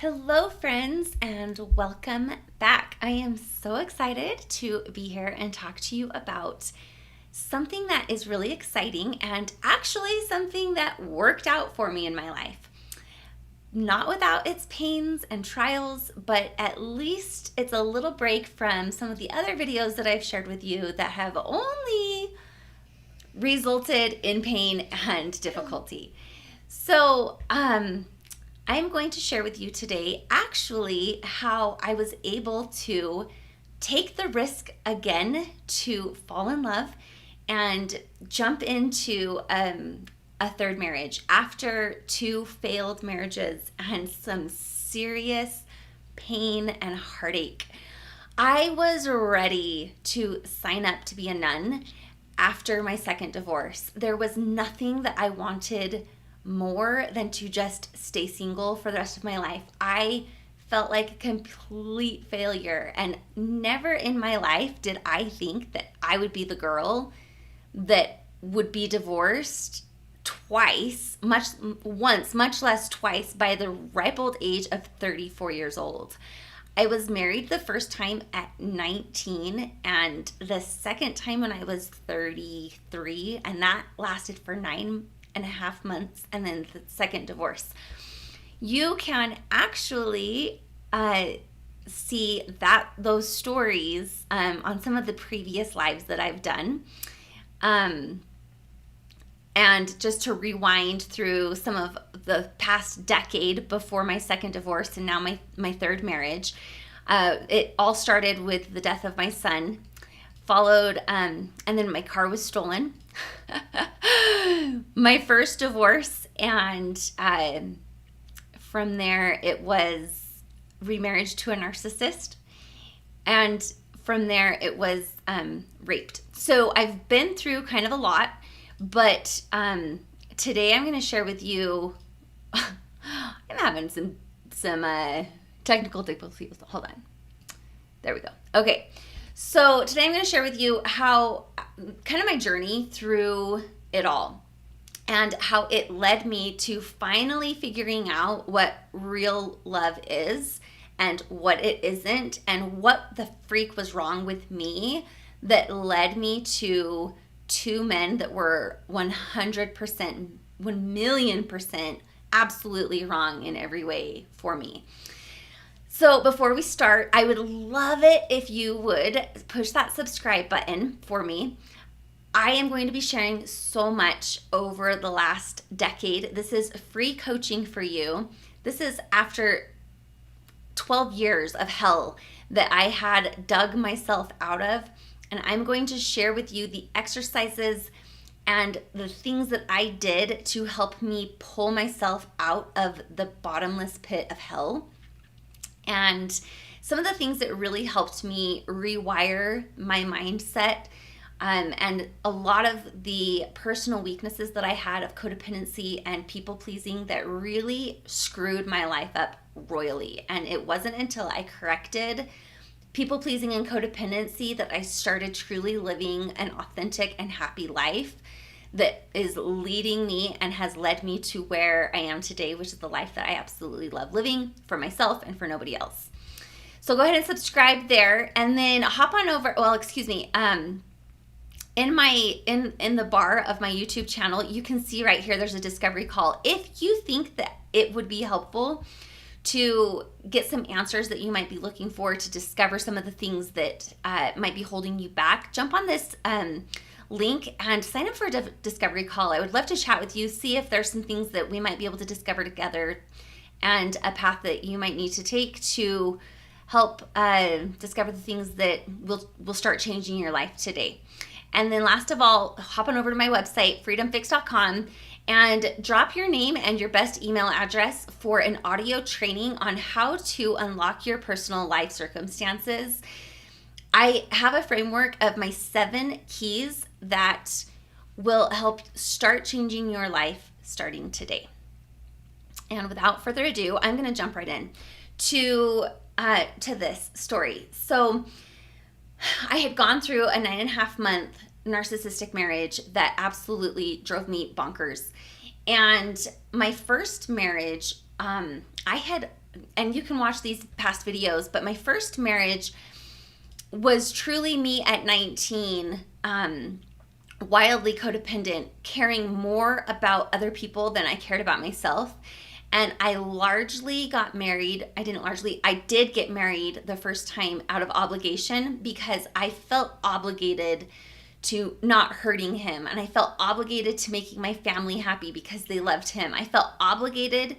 Hello, friends, and welcome back. I am so excited to be here and talk to you about something that is really exciting and actually something that worked out for me in my life. Not without its pains and trials, but at least it's a little break from some of the other videos that I've shared with you that have only resulted in pain and difficulty. So, I'm going to share with you today actually how I was able to take the risk again to fall in love and jump into a third marriage after two failed marriages and some serious pain and heartache. I was ready to sign up to be a nun after my second divorce. There was nothing that I wanted more than to just stay single for the rest of my life. I felt like a complete failure, and never in my life did I think that I would be the girl that would be divorced twice, much less twice, by the ripe old age of 34 years old. I was married the first time at 19 and the second time when I was 33, and that lasted for 9.5 months, and then the second divorce. You can actually see those stories on some of the previous lives that I've done. And just to rewind through some of the past decade before my second divorce and now my third marriage, it all started with the death of my son, followed, and then my car was stolen. My first divorce, and from there it was remarriage to a narcissist, and from there it was raped. So I've been through kind of a lot, but today I'm going to share with you I'm having some technical difficulties. Hold on. There we go. Okay. So today I'm going to share with you how kind of my journey through it all and how it led me to finally figuring out what real love is and what it isn't, and what the freak was wrong with me that led me to two men that were 100%, 1,000,000% absolutely wrong in every way for me. So before we start, I would love it if you would push that subscribe button for me. I am going to be sharing so much over the last decade. This is free coaching for you. This is after 12 years of hell that I had dug myself out of. And I'm going to share with you the exercises and the things that I did to help me pull myself out of the bottomless pit of hell. And some of the things that really helped me rewire my mindset, and a lot of the personal weaknesses that I had of codependency and people pleasing that really screwed my life up royally. And it wasn't until I corrected people pleasing and codependency that I started truly living an authentic and happy life that is leading me and has led me to where I am today, which is the life that I absolutely love living for myself and for nobody else. So go ahead and subscribe there, and then hop on over. Well, excuse me. In the bar of my YouTube channel, you can see right here, there's a discovery call. If you think that it would be helpful to get some answers that you might be looking for, to discover some of the things that might be holding you back, jump on this link and sign up for a discovery call. I would love to chat with you, see if there's some things that we might be able to discover together, and a path that you might need to take to help discover the things that will start changing your life today. And then last of all, hop on over to my website, freedomfix.com, and drop your name and your best email address for an audio training on how to unlock your personal life circumstances. I have a framework of my 7 keys that will help start changing your life starting today. And without further ado, I'm going to jump right in to this story. So I had gone through a 9.5-month narcissistic marriage that absolutely drove me bonkers. And my first marriage, I had and you can watch these past videos, but my first marriage was truly me at 19, wildly codependent, caring more about other people than I cared about myself. And I largely got married. I did get married the first time out of obligation because I felt obligated to not hurting him. And I felt obligated to making my family happy because they loved him. I felt obligated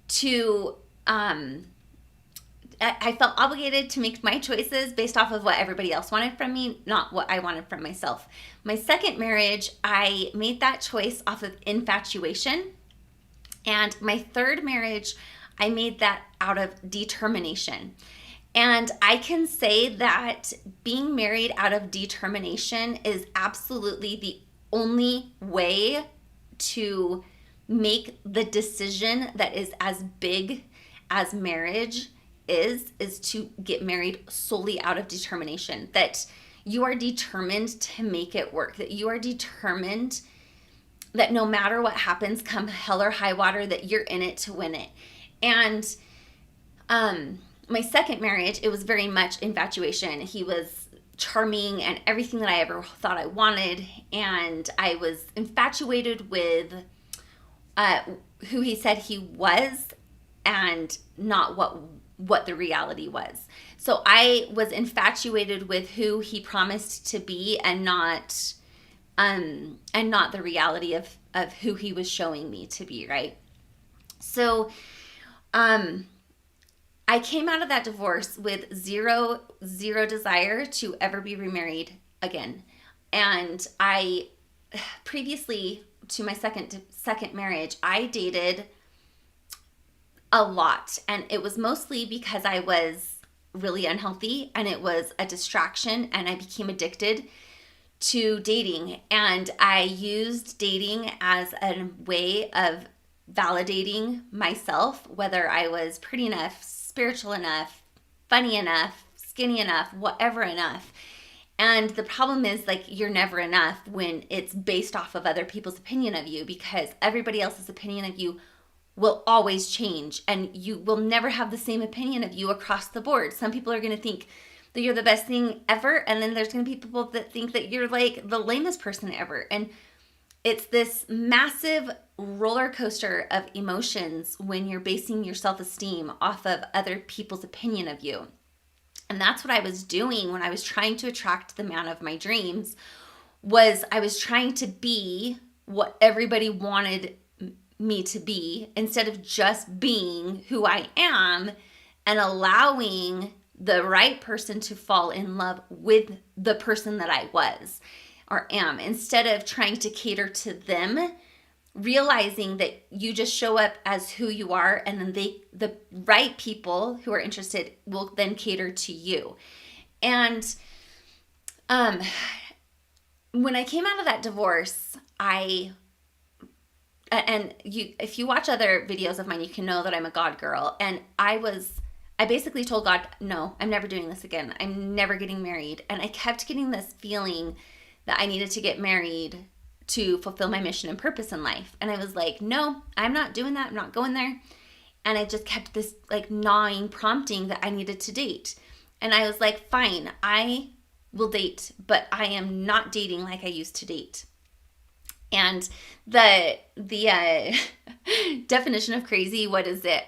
to, I felt obligated to make my choices based off of what everybody else wanted from me, not what I wanted from myself. My second marriage, I made that choice off of infatuation. And my third marriage, I made that out of determination. And I can say that being married out of determination is absolutely the only way to make the decision that is as big as marriage is to get married solely out of determination. That you are determined to make it work, that you are determined that no matter what happens, come hell or high water, that you're in it to win it. And my second marriage, it was very much infatuation. He was charming and everything that I ever thought I wanted, and I was infatuated with who he said he was and not what the reality was. So I was infatuated with who he promised to be and not the reality of who he was showing me to be, right? So I came out of that divorce with zero desire to ever be remarried again. And I previously to my second marriage, I dated a lot, and it was mostly because I was really unhealthy and it was a distraction, and I became addicted to dating, and I used dating as a way of validating myself, whether I was pretty enough, spiritual enough, funny enough, skinny enough, whatever enough. And the problem is, like, you're never enough when it's based off of other people's opinion of you, because everybody else's opinion of you will always change, and you will never have the same opinion of you across the board. Some people are going to think that you're the best thing ever, and then there's going to be people that think that you're like the lamest person ever. And it's this massive roller coaster of emotions when you're basing your self-esteem off of other people's opinion of you. And that's what I was doing when I was trying to attract the man of my dreams. Was I was trying to be what everybody wanted me to be, instead of just being who I am and allowing the right person to fall in love with the person that I was or am, instead of trying to cater to them, realizing that you just show up as who you are, and then the right people who are interested will then cater to you. And when I came out of that divorce, if you watch other videos of mine, you can know that I'm a God girl. And I basically told God, no, I'm never doing this again. I'm never getting married. And I kept getting this feeling that I needed to get married to fulfill my mission and purpose in life. And I was like, no, I'm not doing that. I'm not going there. And I just kept this like gnawing prompting that I needed to date. And I was like, fine, I will date, but I am not dating like I used to date. And the definition of crazy, what is it?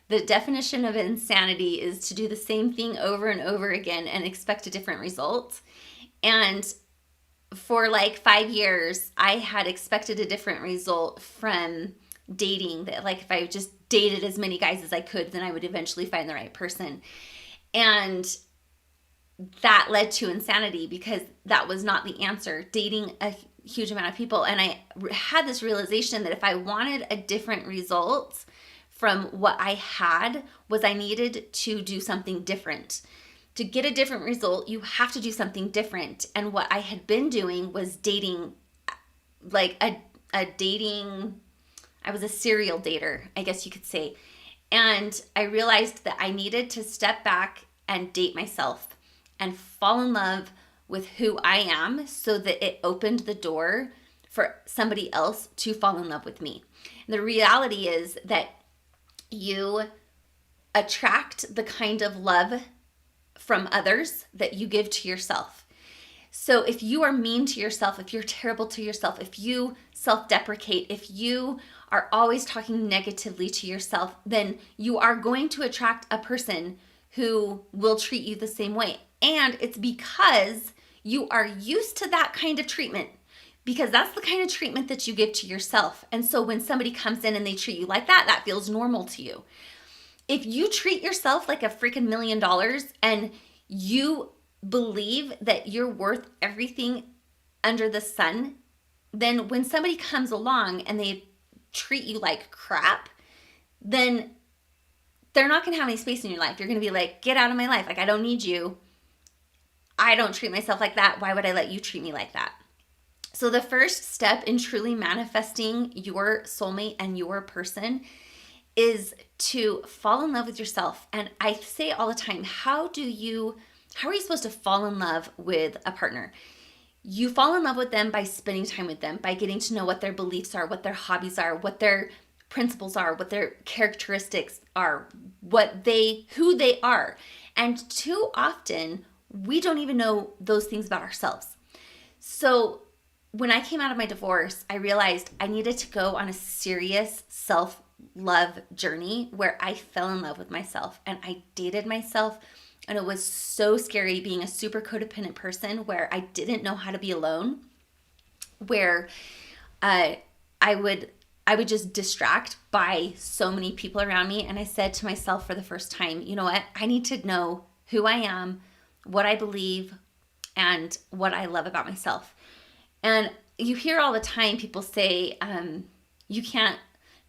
The definition of insanity is to do the same thing over and over again and expect a different result. And for like 5 years, I had expected a different result from dating. That like if I just dated as many guys as I could, then I would eventually find the right person. And that led to insanity, because that was not the answer. Dating a huge amount of people. And I had this realization that if I wanted a different result from what I had, was I needed to do something different. To get a different result, you have to do something different. And what I had been doing was dating, like a dating, I was a serial dater, I guess you could say. And I realized that I needed to step back and date myself and fall in love with who I am, so that it opened the door for somebody else to fall in love with me. And the reality is that you attract the kind of love from others that you give to yourself. So if you are mean to yourself, if you're terrible to yourself, if you self-deprecate, if you are always talking negatively to yourself, then you are going to attract a person who will treat you the same way. And it's because you are used to that kind of treatment, because that's the kind of treatment that you give to yourself. And so when somebody comes in and they treat you like that, that feels normal to you. If you treat yourself like a freaking $1 million and you believe that you're worth everything under the sun, then when somebody comes along and they treat you like crap, then they're not going to have any space in your life. You're going to be like, get out of my life. Like, I don't need you. I don't treat myself like that. Why would I let you treat me like that? So the first step in truly manifesting your soulmate and your person is to fall in love with yourself. And I say all the time, how are you supposed to fall in love with a partner? You fall in love with them by spending time with them, by getting to know what their beliefs are, what their hobbies are, what their principles are, what their characteristics are, who they are. And too often, we don't even know those things about ourselves. So when I came out of my divorce, I realized I needed to go on a serious self-love journey where I fell in love with myself and I dated myself. And it was so scary being a super codependent person where I didn't know how to be alone, where I would just distract by so many people around me. And I said to myself for the first time, you know what? I need to know who I am, what I believe, and what I love about myself. And you hear all the time people say, you can't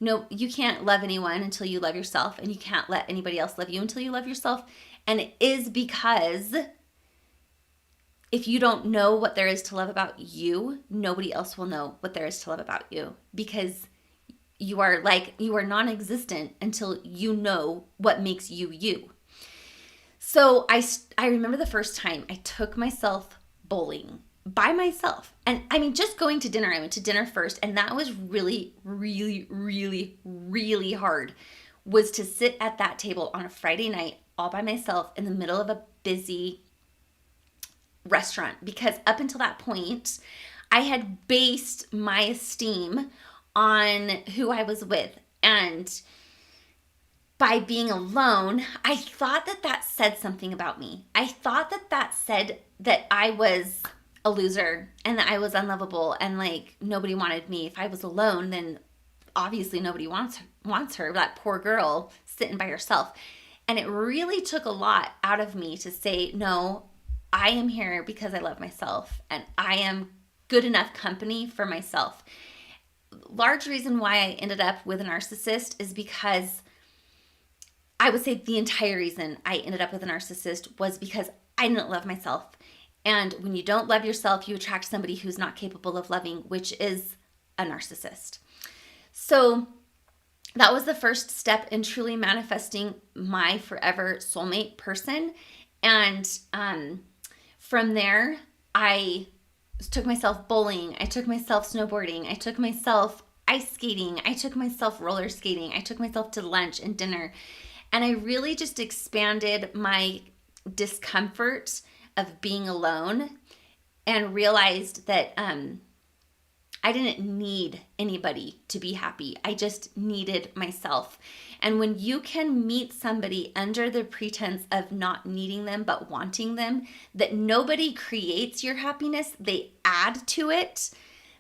love anyone until you love yourself, and you can't let anybody else love you until you love yourself. And it is because if you don't know what there is to love about you, nobody else will know what there is to love about you, because you are non-existent until you know what makes you you. So I remember the first time I took myself bowling by myself. And I mean, just going to dinner, I went to dinner first, and that was really, really, really, really hard, was to sit at that table on a Friday night all by myself in the middle of a busy restaurant. Because up until that point, I had based my esteem on who I was with. And by being alone, I thought that said something about me. I thought that said that I was a loser and that I was unlovable and like nobody wanted me. If I was alone, then obviously nobody wants her, that poor girl sitting by herself. And it really took a lot out of me to say, no, I am here because I love myself and I am good enough company for myself. Large reason why I ended up with a narcissist is because I would say the entire reason I ended up with a narcissist was because I didn't love myself. And when you don't love yourself, you attract somebody who's not capable of loving, which is a narcissist. So that was the first step in truly manifesting my forever soulmate person. And from there, I took myself bowling. I took myself snowboarding. I took myself ice skating. I took myself roller skating. I took myself to lunch and dinner. And I really just expanded my discomfort of being alone and realized that I didn't need anybody to be happy. I just needed myself. And when you can meet somebody under the pretense of not needing them but wanting them, that nobody creates your happiness, they add to it,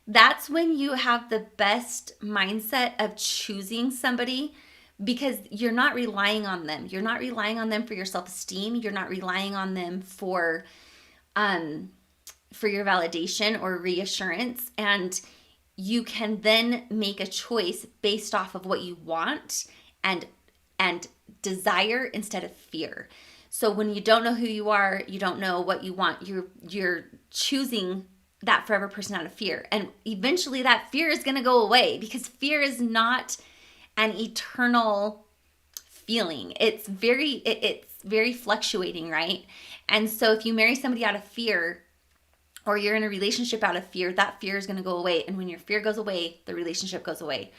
that's when you have the best mindset of choosing somebody, because you're not relying on them. You're not relying on them for your self-esteem. You're not relying on them for your validation or reassurance. And you can then make a choice based off of what you want and desire instead of fear. So when you don't know who you are, you don't know what you want, you're choosing that forever person out of fear. And eventually that fear is going to go away, because fear is not an eternal feeling. It's very fluctuating, right? And so if you marry somebody out of fear, or you're in a relationship out of fear, that fear is going to go away. And when your fear goes away, the relationship goes away.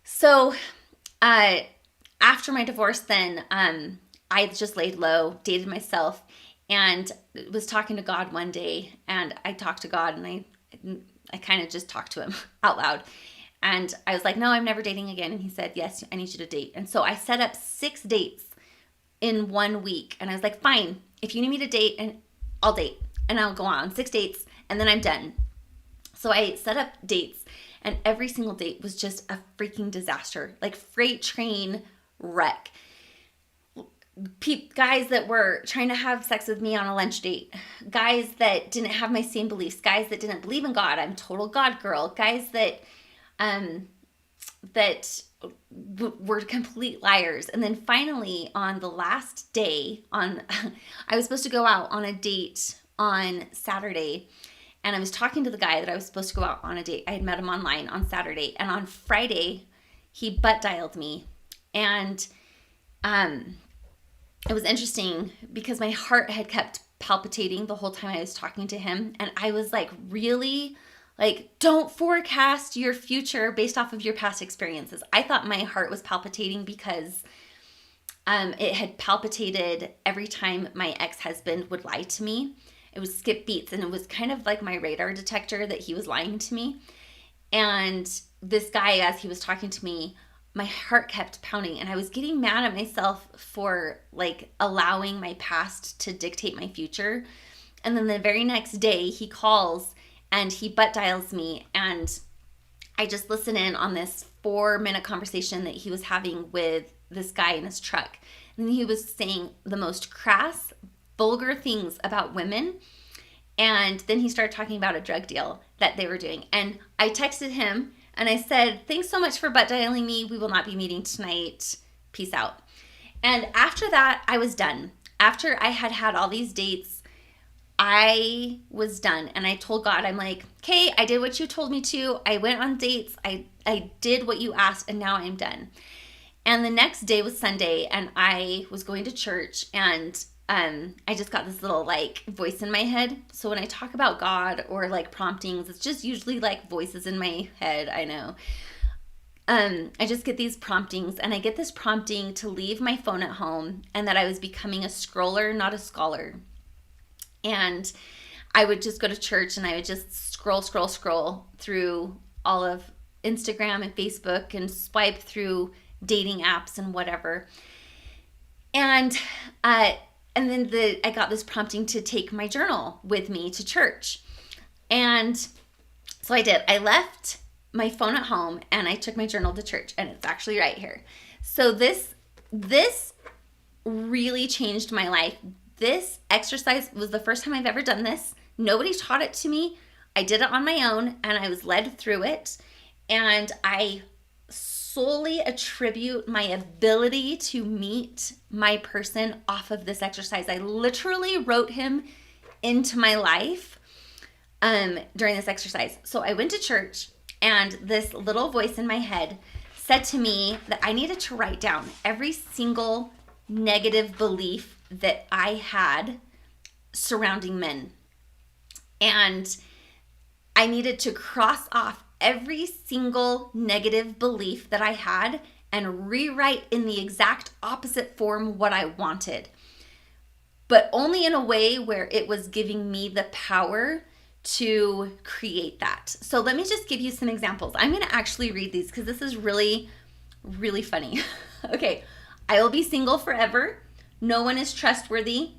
So I after my divorce, then I just laid low, dated myself, and was talking to God one day. And I talked to God, and I kind of just talked to him out loud. And I was like, no, I'm never dating again. And he said, yes, I need you to date. And so I set up 6 dates in 1 week. And I was like, fine, if you need me to date, and I'll date. And I'll go on 6 dates, and then I'm done. So I set up dates, and every single date was just a freaking disaster. Like freight train wreck. Guys that were trying to have sex with me on a lunch date, guys that didn't have my same beliefs, guys that didn't believe in God. I'm a total God girl. Guys that were complete liars. And then finally, on the last day, I was supposed to go out on a date on Saturday, and I was talking to the guy that I was supposed to go out on a date. I had met him online on Saturday, and on Friday, he butt dialed me, and it was interesting because my heart had kept palpitating the whole time I was talking to him, and I was like, really? Like, don't forecast your future based off of your past experiences. I thought my heart was palpitating because it had palpitated every time my ex-husband would lie to me. It would skip beats, and it was kind of like my radar detector that he was lying to me. And this guy, as he was talking to me, my heart kept pounding, and I was getting mad at myself for like allowing my past to dictate my future. And then the very next day he calls and he butt dials me, and I just listen in on this 4-minute conversation that he was having with this guy in his truck. And he was saying the most crass, vulgar things about women. And then he started talking about a drug deal that they were doing. And I texted him and I said, thanks so much for butt dialing me. We will not be meeting tonight. Peace out. And after that, I was done. After I had had all these dates, I was done. And I told God, I'm like, okay, I did what you told me to. I went on dates. I did what you asked, and now I'm done. And the next day was Sunday, and I was going to church, and I just got this little like voice in my head. So when I talk about God or like promptings, it's just usually like voices in my head. I know. I just get these promptings, and I get this prompting to leave my phone at home, and that I was becoming a scroller, not a scholar. And I would just go to church, and I would just scroll through all of Instagram and Facebook and swipe through dating apps and whatever. And then I got this prompting to take my journal with me to church. And so I did. I left my phone at home, and I took my journal to church, and it's actually right here. So this really changed my life. This exercise was the first time I've ever done this. Nobody taught it to me. I did it on my own, and I was led through it. And I solely attribute my ability to meet my person off of this exercise. I literally wrote him into my life during this exercise. So I went to church, and this little voice in my head said to me that I needed to write down every single negative belief that I had surrounding men. And I needed to cross off every single negative belief that I had and rewrite in the exact opposite form what I wanted, but only in a way where it was giving me the power to create that. So let me just give you some examples. I'm going to actually read these because this is really, really funny. Okay. I will be single forever. No one is trustworthy.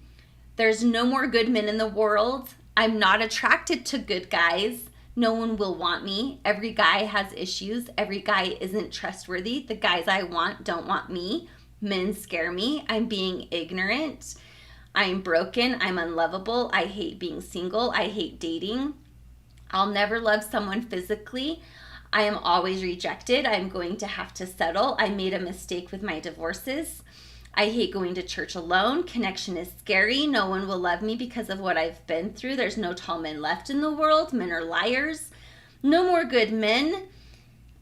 There's no more good men in the world. I'm not attracted to good guys. No one will want me. Every guy has issues. Every guy isn't trustworthy. The guys I want don't want me. Men scare me. I'm being ignorant. I'm broken. I'm unlovable. I hate being single. I hate dating. I'll never love someone physically. I am always rejected. I'm going to have to settle. I made a mistake with my divorces. I hate going to church alone. Connection is scary. No one will love me because of what I've been through. There's no tall men left in the world. Men are liars. No more good men.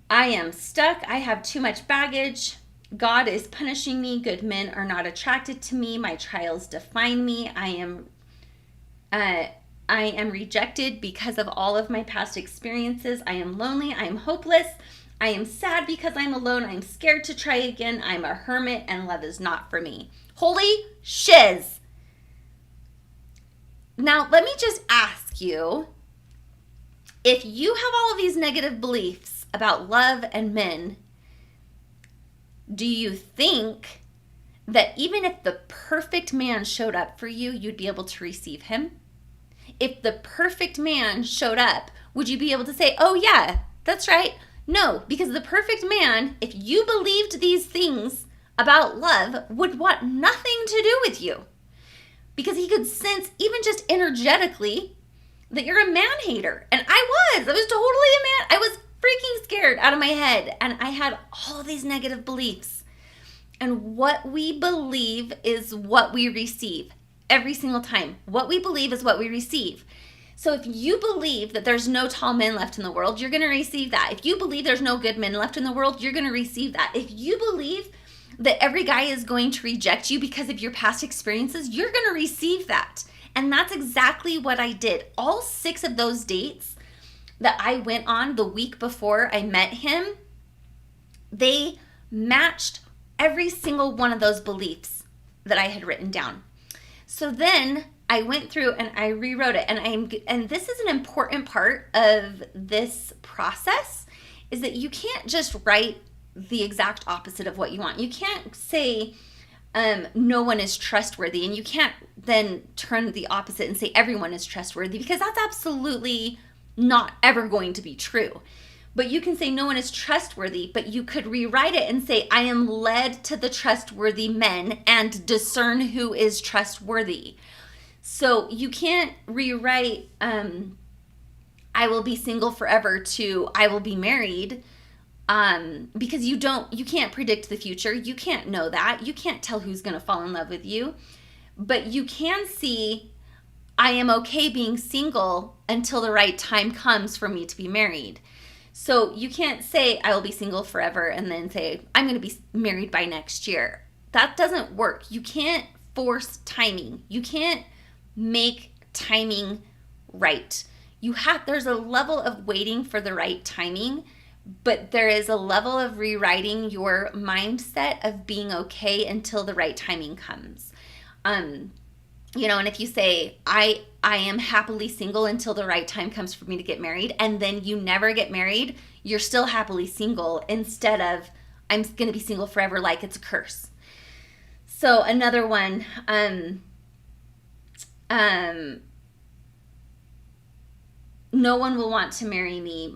I am stuck. I have too much baggage. God is punishing me. Good men are not attracted to me. My trials define me. I am rejected because of all of my past experiences. I am lonely. I am hopeless. I am sad because I'm alone. I'm scared to try again. I'm a hermit and love is not for me. Holy shiz. Now, let me just ask you, if you have all of these negative beliefs about love and men, do you think that even if the perfect man showed up for you, you'd be able to receive him? If the perfect man showed up, would you be able to say, oh yeah, that's right? No, because the perfect man, if you believed these things about love, would want nothing to do with you. Because he could sense, even just energetically, that you're a man hater. And I was totally a man. I was freaking scared out of my head. And I had all these negative beliefs. And what we believe is what we receive every single time. What we believe is what we receive. So if you believe that there's no tall men left in the world, you're going to receive that. If you believe there's no good men left in the world, you're going to receive that. If you believe that every guy is going to reject you because of your past experiences, you're going to receive that. And that's exactly what I did. All 6 of those dates that I went on the week before I met him, they matched every single one of those beliefs that I had written down. So then I went through and I rewrote it. And this is an important part of this process, is that you can't just write the exact opposite of what you want. You can't say no one is trustworthy, and you can't then turn the opposite and say everyone is trustworthy, because that's absolutely not ever going to be true. But you can say no one is trustworthy, but you could rewrite it and say I am led to the trustworthy men and discern who is trustworthy. So you can't rewrite I will be single forever to I will be married, because you can't predict the future. You can't know that. You can't tell who's going to fall in love with you. But you can see I am okay being single until the right time comes for me to be married. So you can't say I will be single forever and then say I'm going to be married by next year. That doesn't work. You can't force timing. You can't make timing right. There's a level of waiting for the right timing, but there is a level of rewriting your mindset of being okay until the right timing comes. And if you say, I am happily single until the right time comes for me to get married, and then you never get married, you're still happily single, instead of I'm going to be single forever like it's a curse. So another one, no one will want to marry me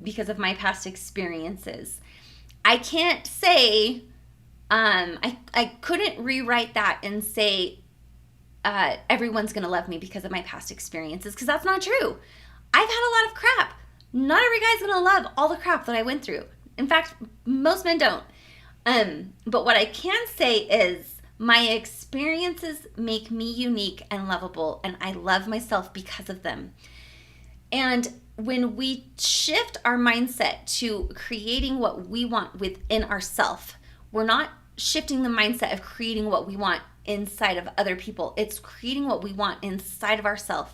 because of my past experiences. I can't say, I couldn't rewrite that and say, everyone's going to love me because of my past experiences, because that's not true. I've had a lot of crap. Not every guy's going to love all the crap that I went through. In fact, most men don't. But what I can say is my experiences make me unique and lovable, and I love myself because of them. And when we shift our mindset to creating what we want within ourselves, we're not shifting the mindset of creating what we want inside of other people. It's creating what we want inside of ourselves.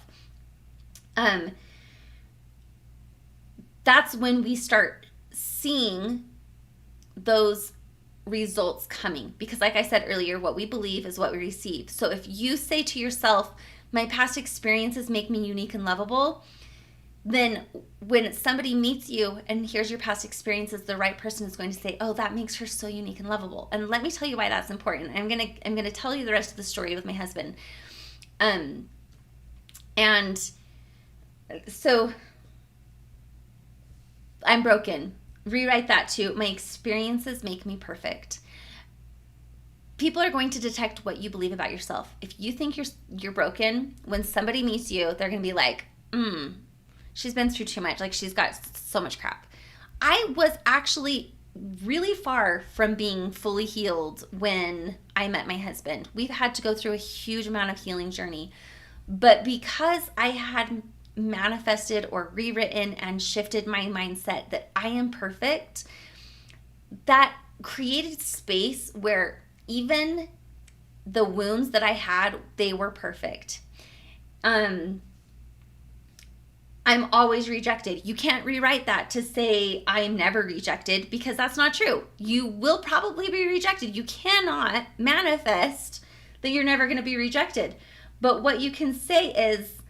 That's when we start seeing those results coming. Because like I said earlier, what we believe is what we receive. So if you say to yourself, my past experiences make me unique and lovable, then when somebody meets you and hears your past experiences, the right person is going to say, oh, that makes her so unique and lovable. And let me tell you why that's important. I'm gonna tell you the rest of the story with my husband. And so I'm broken. Rewrite that too. My experiences make me perfect. People are going to detect what you believe about yourself. If you think you're broken, when somebody meets you, they're gonna be like, she's been through too much. Like, she's got so much crap. I was actually really far from being fully healed when I met my husband. We've had to go through a huge amount of healing journey. But because I had manifested or rewritten and shifted my mindset that I am perfect, that created space where even the wounds that I had, they were perfect. I'm always rejected. You can't rewrite that to say I'm never rejected, because that's not true. You will probably be rejected. You cannot manifest that you're never going to be rejected. But what you can say is,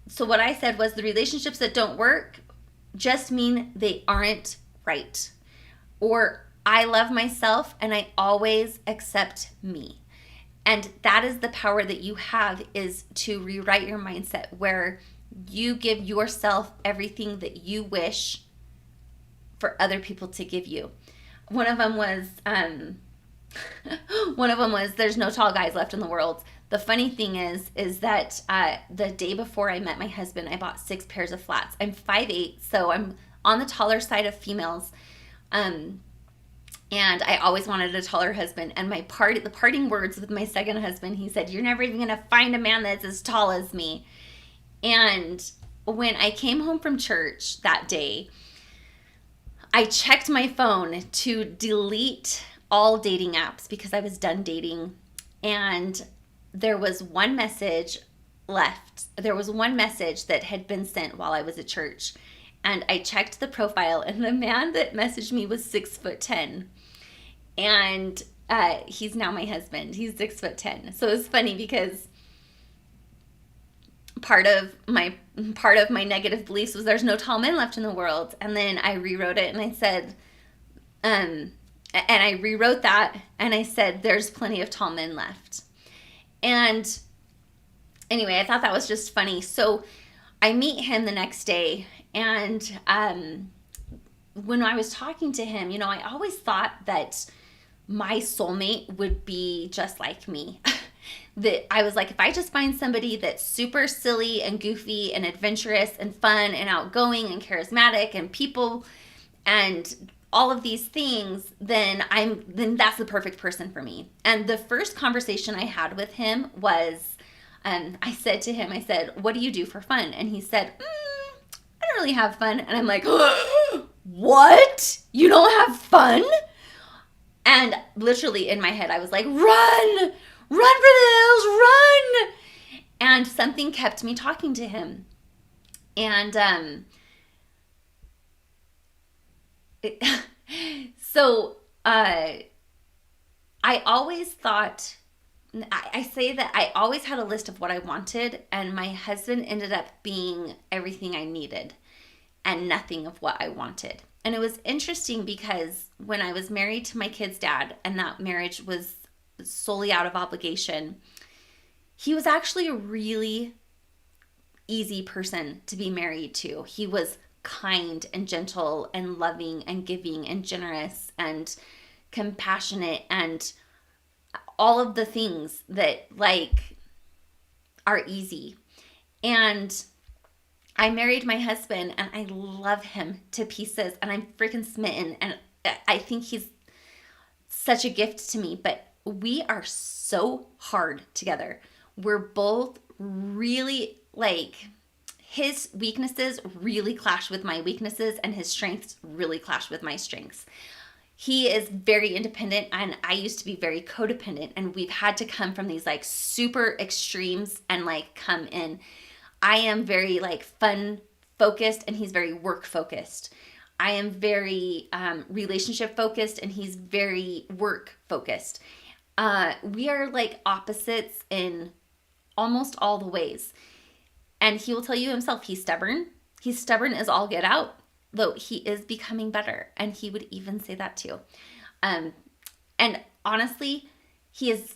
so what I said was, the relationships that don't work just mean they aren't right. Or I love myself and I always accept me. And that is the power that you have, is to rewrite your mindset where you give yourself everything that you wish for other people to give you. One of them was there's no tall guys left in the world. The funny thing is that the day before I met my husband, I bought 6 pairs of flats. I'm 5'8", so I'm on the taller side of females. And I always wanted a taller husband. And the parting words with my second husband, he said, "You're never even going to find a man that's as tall as me." And when I came home from church that day, I checked my phone to delete all dating apps because I was done dating. And there was one message left. There was one message that had been sent while I was at church. And I checked the profile, and the man that messaged me was 6'10". And he's now my husband. He's 6'10". So it's funny because part of my negative beliefs was there's no tall men left in the world. And then I rewrote it, and I said, and I rewrote that, and I said, there's plenty of tall men left. And anyway, I thought that was just funny. So I meet him the next day, and when I was talking to him, I always thought that my soulmate would be just like me. That I was like, if I just find somebody that's super silly and goofy and adventurous and fun and outgoing and charismatic and people and all of these things, then that's the perfect person for me. And the first conversation I had with him was, I said to him, "What do you do for fun?" And he said, "I don't really have fun." And I'm like, "What? You don't have fun?" And literally in my head, I was like, run for the hills, run. And something kept me talking to him. And so I always thought, I say that I always had a list of what I wanted, and my husband ended up being everything I needed and nothing of what I wanted. And it was interesting because when I was married to my kid's dad, and that marriage was solely out of obligation, he was actually a really easy person to be married to. He was kind and gentle and loving and giving and generous and compassionate and all of the things that are easy. And I married my husband, and I love him to pieces, and I'm freaking smitten, and I think he's such a gift to me, but we are so hard together. We're both really, his weaknesses really clash with my weaknesses, and his strengths really clash with my strengths. He is very independent, and I used to be very codependent, and we've had to come from these super extremes and come in. I am very fun focused, and he's very work focused. I am very relationship focused, and he's very work focused. We are opposites in almost all the ways. And he will tell you himself, he's stubborn. He's stubborn as all get out, though he is becoming better. And he would even say that too. And honestly, he is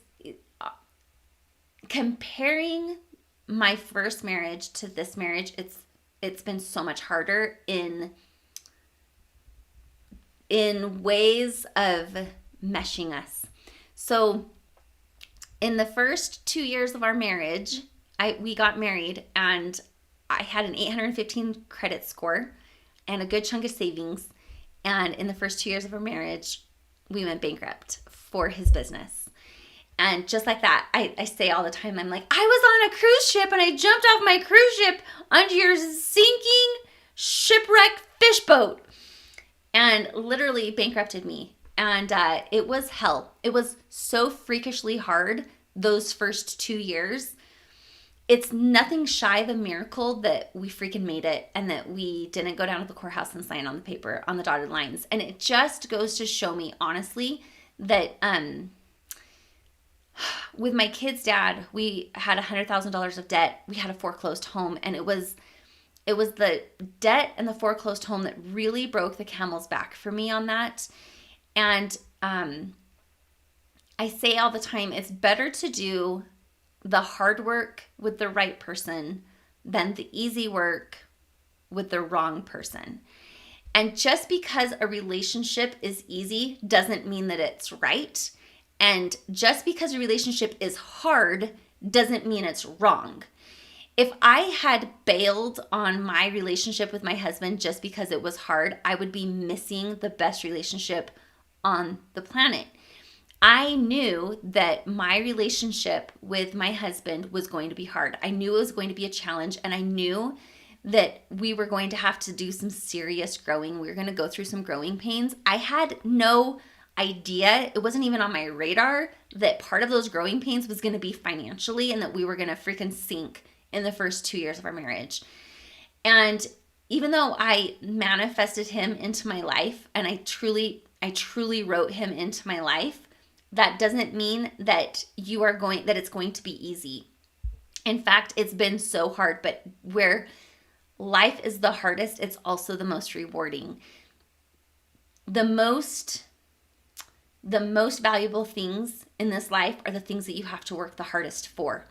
comparing my first marriage to this marriage. It's been so much harder in ways of meshing us. So in the first 2 years of our marriage, we got married, and I had an 815 credit score and a good chunk of savings. And in the first 2 years of our marriage, we went bankrupt for his business. And just like that, I say all the time, I'm like, I was on a cruise ship, and I jumped off my cruise ship onto your sinking shipwrecked fish boat, and literally bankrupted me. And it was hell. It was so freakishly hard those first 2 years. it's nothing shy of a miracle that we freaking made it and that we didn't go down to the courthouse and sign on the paper on the dotted lines. And it just goes to show me, honestly, that with my kid's dad, we had $100,000 of debt. We had a foreclosed home, and it was the debt and the foreclosed home that really broke the camel's back for me on that. And I say all the time, it's better to do the hard work with the right person than the easy work with the wrong person. And just because a relationship is easy doesn't mean that it's right. And just because a relationship is hard doesn't mean it's wrong. If I had bailed on my relationship with my husband just because it was hard, I would be missing the best relationship on the planet. I knew that my relationship with my husband was going to be hard. I knew it was going to be a challenge, and I knew that we were going to have to do some serious growing. We were going to go through some growing pains. I had no idea, it wasn't even on my radar, that part of those growing pains was going to be financially, and that we were going to freaking sink in the first 2 years of our marriage. And even though I manifested him into my life, and I truly wrote him into my life, that doesn't mean that it's going to be easy. In fact, it's been so hard, but where life is the hardest, it's also the most rewarding. The most valuable things in this life are the things that you have to work the hardest for.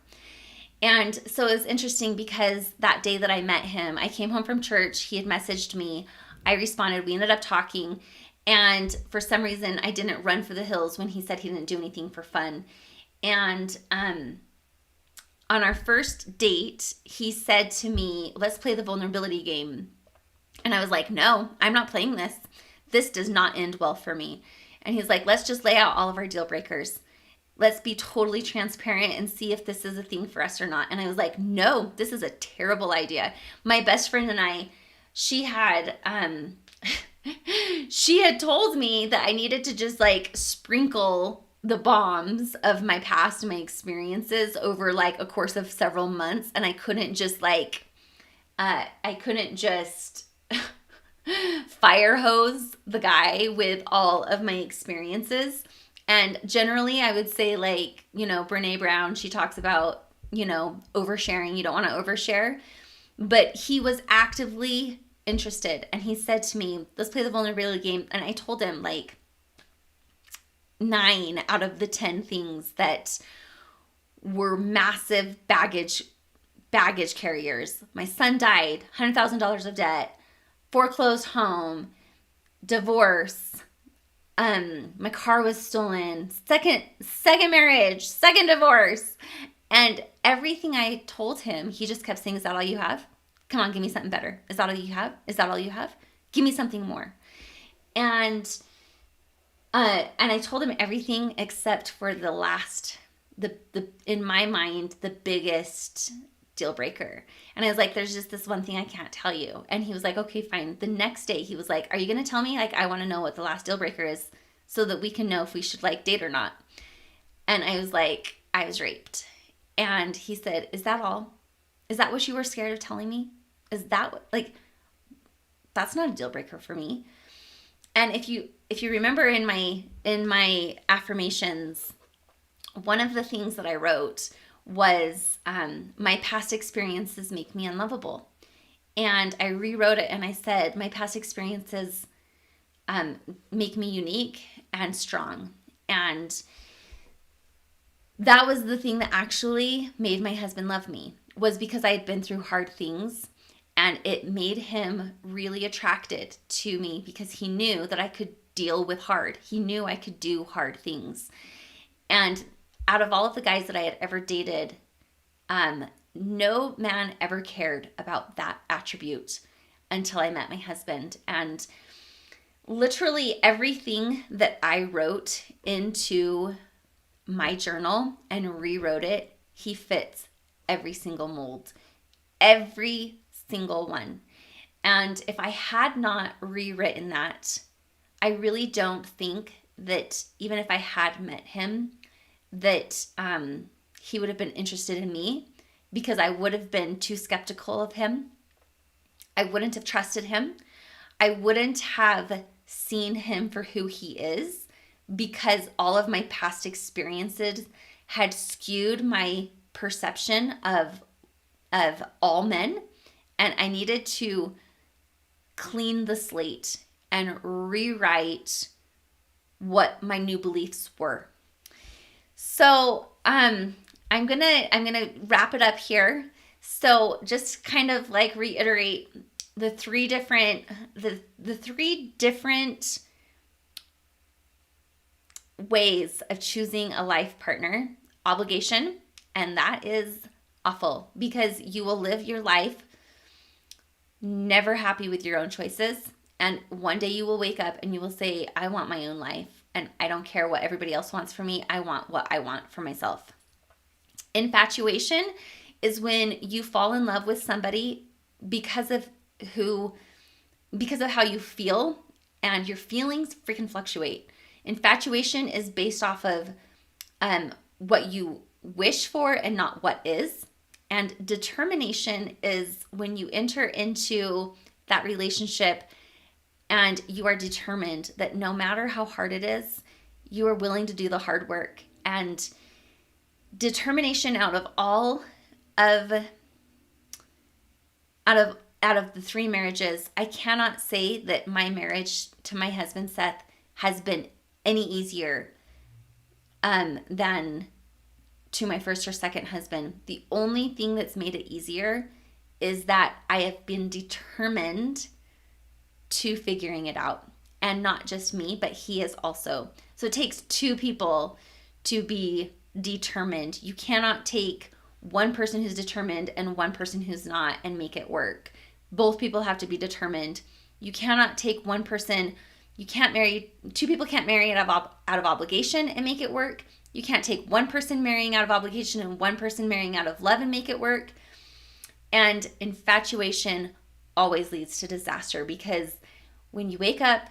And so it was interesting because that day that I met him, I came home from church, he had messaged me, I responded, we ended up talking, and for some reason I didn't run for the hills when he said he didn't do anything for fun. And on our first date, he said to me, let's play the vulnerability game. And I was like, no, I'm not playing this. This does not end well for me. And he's like, let's just lay out all of our deal breakers. Let's be totally transparent and see if this is a thing for us or not. And I was like, no, this is a terrible idea. My best friend and I, she had told me that I needed to just like sprinkle the bombs of my past, my experiences over like a course of several months. And I couldn't just fire hose the guy with all of my experiences. And generally I would say, like, Brene Brown, she talks about, oversharing. You don't want to overshare. But he was actively interested. And he said to me, let's play the vulnerability game. And I told him like 9 out of the 10 things that were massive baggage carriers. My son died, $100,000 of debt, foreclosed home, divorce, my car was stolen, second marriage, second divorce. And everything I told him, he just kept saying, is that all you have? Come on, give me something better. Is that all you have? Is that all you have? Give me something more. And I told him everything except for the last, in my mind, the biggest deal breaker. And I was like, there's just this one thing I can't tell you. And he was like, okay, fine. The next day he was like, are you going to tell me? Like, I want to know what the last deal breaker is so that we can know if we should like date or not. And I was like, I was raped. And he said, is that all? Is that what you were scared of telling me? Is that what, like, that's not a deal breaker for me. And if you remember in my affirmations, one of the things that I wrote was my past experiences make me unlovable. And I rewrote it and I said, my past experiences make me unique and strong. And that was the thing that actually made my husband love me, was because I had been through hard things, and it made him really attracted to me because he knew that I could deal with hard. He knew I could do hard things. And out of all of the guys that I had ever dated, no man ever cared about that attribute until I met my husband. And literally everything that I wrote into my journal and rewrote it, he fits every single mold, every single one. And if I had not rewritten that, I really don't think that even if I had met him, that he would have been interested in me, because I would have been too skeptical of him. I wouldn't have trusted him. I wouldn't have seen him for who he is, because all of my past experiences had skewed my perception of all men, and I needed to clean the slate and rewrite what my new beliefs were. So I'm gonna wrap it up here. So just kind of like reiterate the three different ways of choosing a life partner. Obligation, and that is awful, because you will live your life never happy with your own choices. And one day you will wake up and you will say, I want my own life, and I don't care what everybody else wants for me. I want what I want for myself. Infatuation is when you fall in love with somebody because of how you feel, and your feelings freaking fluctuate. Infatuation is based off of what you wish for and not what is. And determination is when you enter into that relationship and you are determined that no matter how hard it is, you are willing to do the hard work. And determination out of the three marriages, I cannot say that my marriage to my husband Seth has been any easier than to my first or second husband. The only thing that's made it easier is that I have been determined to figuring it out. And not just me, but he is also. So it takes two people to be determined. You cannot take one person who's determined and one person who's not and make it work. Both people have to be determined. You cannot take one person. Two people can't marry out of obligation and make it work. You can't take one person marrying out of obligation and one person marrying out of love and make it work. And infatuation always leads to disaster, because when you wake up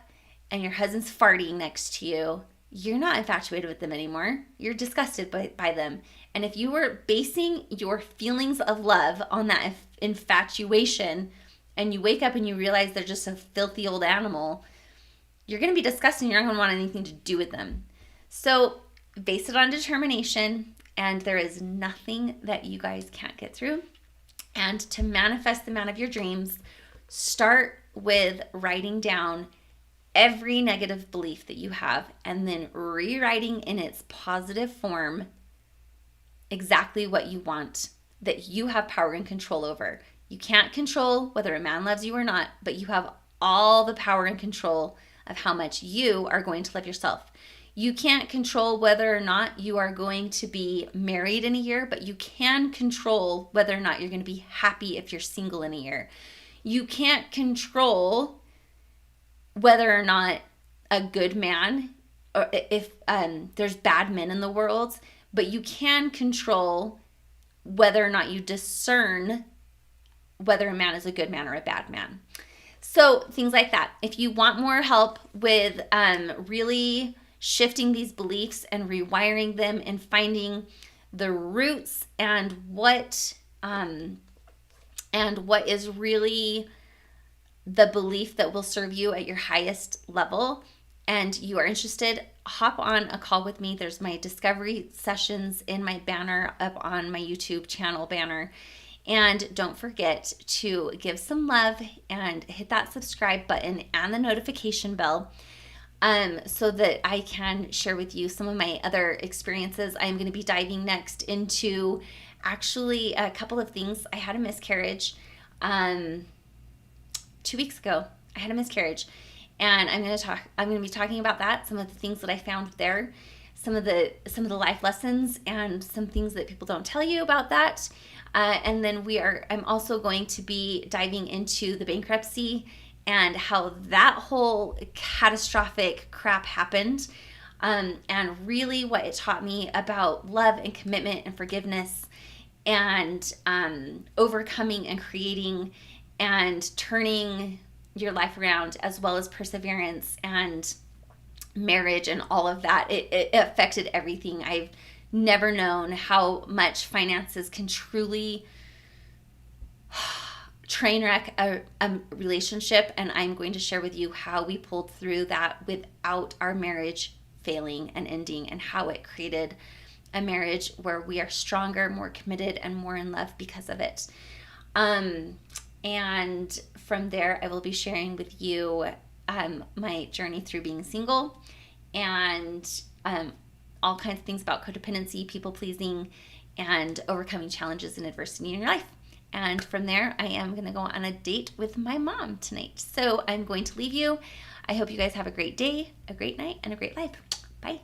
and your husband's farting next to you, you're not infatuated with them anymore. You're disgusted by them. And if you were basing your feelings of love on that infatuation, and you wake up and you realize they're just a filthy old animal, you're going to be disgusted and you're not going to want anything to do with them. So base it on determination, and there is nothing that you guys can't get through. And to manifest the man of your dreams, start with writing down every negative belief that you have and then rewriting in its positive form exactly what you want, that you have power and control over. You can't control whether a man loves you or not, but you have all the power and control of how much you are going to love yourself. You can't control whether or not you are going to be married in a year, but you can control whether or not you're going to be happy if you're single in a year. You can't control whether or not a good man, or if there's bad men in the world, but you can control whether or not you discern whether a man is a good man or a bad man. So things like that. If you want more help with really shifting these beliefs and rewiring them and finding the roots and what is really the belief that will serve you at your highest level, and you are interested, hop on a call with me. There's my discovery sessions in my banner up on my YouTube channel banner. And don't forget to give some love and hit that subscribe button and the notification bell, so that I can share with you some of my other experiences. I'm going to be diving next into actually a couple of things. I had a miscarriage 2 weeks ago. I had a miscarriage, and I'm going to be talking about that, some of the things that I found there, some of the life lessons, and some things that people don't tell you about that. And then I'm also going to be diving into the bankruptcy and how that whole catastrophic crap happened, and really what it taught me about love and commitment and forgiveness, and overcoming and creating and turning your life around, as well as perseverance and marriage and all of that. It affected everything. I've never known how much finances can truly train wreck a relationship. And I'm going to share with you how we pulled through that without our marriage failing and ending, and how it created a marriage where we are stronger, more committed, and more in love because of it. And from there, I will be sharing with you my journey through being single, and all kinds of things about codependency, people pleasing, and overcoming challenges and adversity in your life. And from there, I am going to go on a date with my mom tonight. So I'm going to leave you. I hope you guys have a great day, a great night, and a great life. Bye.